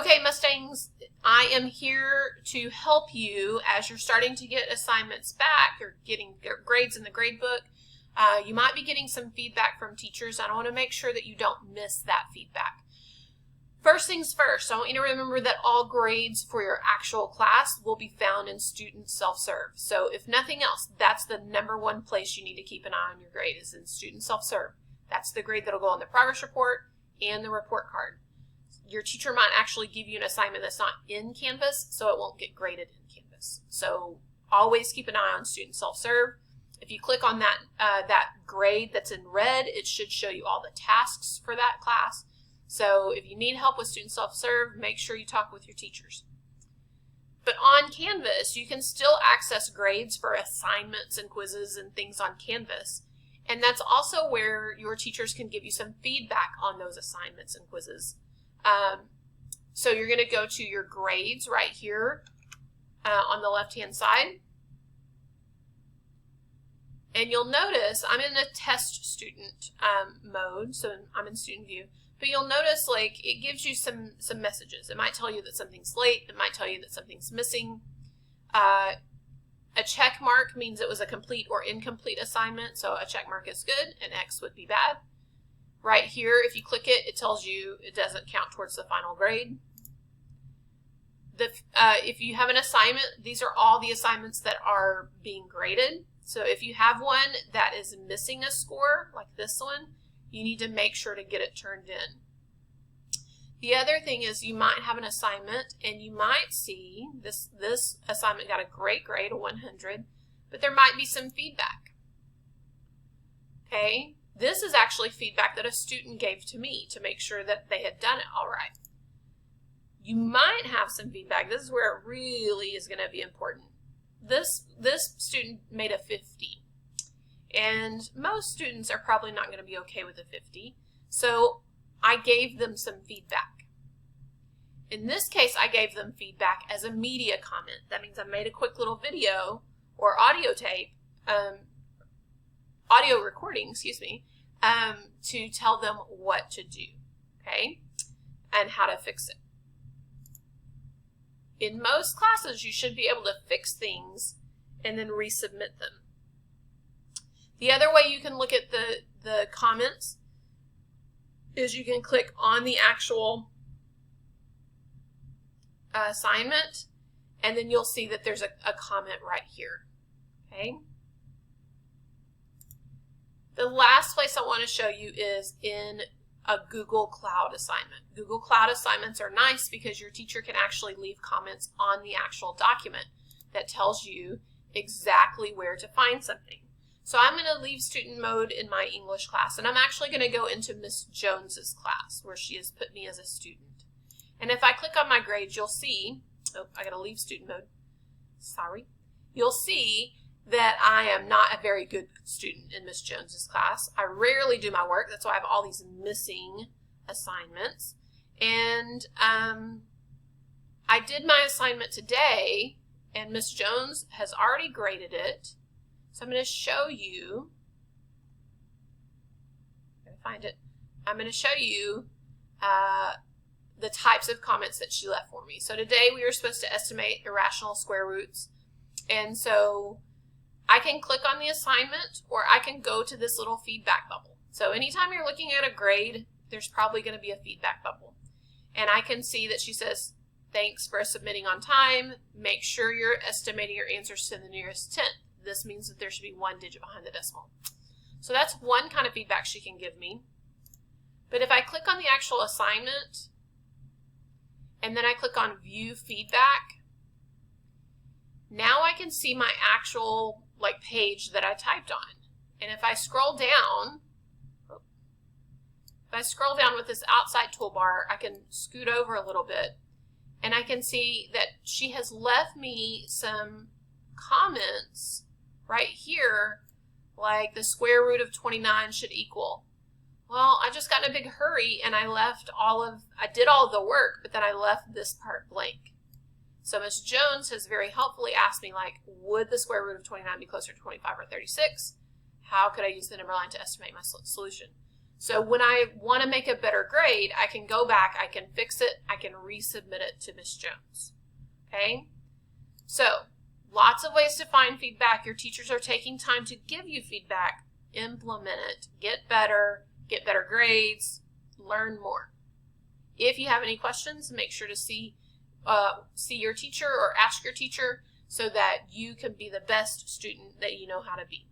Okay, Mustangs, I am here to help you as you're starting to get assignments back or getting grades in the grade book. You might be getting some feedback from teachers. I want to make sure that you don't miss that feedback. First things first, I want you to remember that all grades for your actual class will be found in Student SelfServe. So if nothing else, that's the #1 place you need to keep an eye on your grade is in Student SelfServe. That's the grade that will go on the progress report and the report card. Your teacher might actually give you an assignment that's not in Canvas, so it won't get graded in Canvas. So always keep an eye on Student SelfServe. If you click on that grade that's in red, it should show you all the tasks for that class. So if you need help with Student SelfServe, make sure you talk with your teachers. But on Canvas, you can still access grades for assignments and quizzes and things on Canvas. And that's also where your teachers can give you some feedback on those assignments and quizzes. So you're going to go to your grades right here on the left-hand side. And you'll notice I'm in a test student mode, so I'm in student view. But you'll notice like it gives you some messages. It might tell you that something's late. It might tell you that something's missing. A check mark means it was a complete or incomplete assignment. So a check mark is good, an X would be bad. Right here, if you click it, it tells you it doesn't count towards the final grade. If you have an assignment, these are all the assignments that are being graded. So if you have one that is missing a score, like this one, you need to make sure to get it turned in. The other thing is you might have an assignment and you might see this assignment got a great grade, a 100, but there might be some feedback. Okay, this is actually feedback that a student gave to me to make sure that they had done it all right. You might have some feedback. This is where it really is going to be important. This student made a 50. And most students are probably not going to be okay with a 50. So I gave them some feedback. In this case, I gave them feedback as a media comment. That means I made a quick little video or audio tape, audio recording, excuse me, to tell them what to do, okay, and how to fix it. In most classes, you should be able to fix things and then resubmit them. The other way you can look at the comments is you can click on the actual assignment, and then you'll see that there's a comment right here. Okay. The last place I want to show you is in a Google Cloud assignment. Google Cloud assignments are nice because your teacher can actually leave comments on the actual document that tells you exactly where to find something. So I'm going to leave student mode in my English class, and I'm actually going to go into Miss Jones's class where she has put me as a student. And if I click on my grades, you'll see, oh, I got to leave student mode. Sorry. You'll see that I am not a very good student in Miss Jones's class. I rarely do my work. That's why I have all these missing assignments. And I did my assignment today, and Miss Jones has already graded it. So I'm going to show you, I'm going to show you the types of comments that she left for me. So today we were supposed to estimate irrational square roots. And so I can click on the assignment, or I can go to this little feedback bubble. So anytime you're looking at a grade, there's probably going to be a feedback bubble. And I can see that she says, thanks for submitting on time. Make sure you're estimating your answers to the nearest tenth. This means that there should be 1 digit behind the decimal. So that's one kind of feedback she can give me. But if I click on the actual assignment, and then I click on View Feedback, now I can see my actual page that I typed on. And if I scroll down, with this outside toolbar, I can scoot over a little bit, and I can see that she has left me some comments right here, like the square root of 29 should equal. Well, I just got in a big hurry and I did all of the work, but then I left this part blank. So Ms. Jones has very helpfully asked me, would the square root of 29 be closer to 25 or 36? How could I use the number line to estimate my solution? So when I want to make a better grade, I can go back, I can fix it, I can resubmit it to Ms. Jones. Okay? So, lots of ways to find feedback. Your teachers are taking time to give you feedback. Implement it. Get better grades, learn more. If you have any questions, make sure to see your teacher or ask your teacher so that you can be the best student that you know how to be.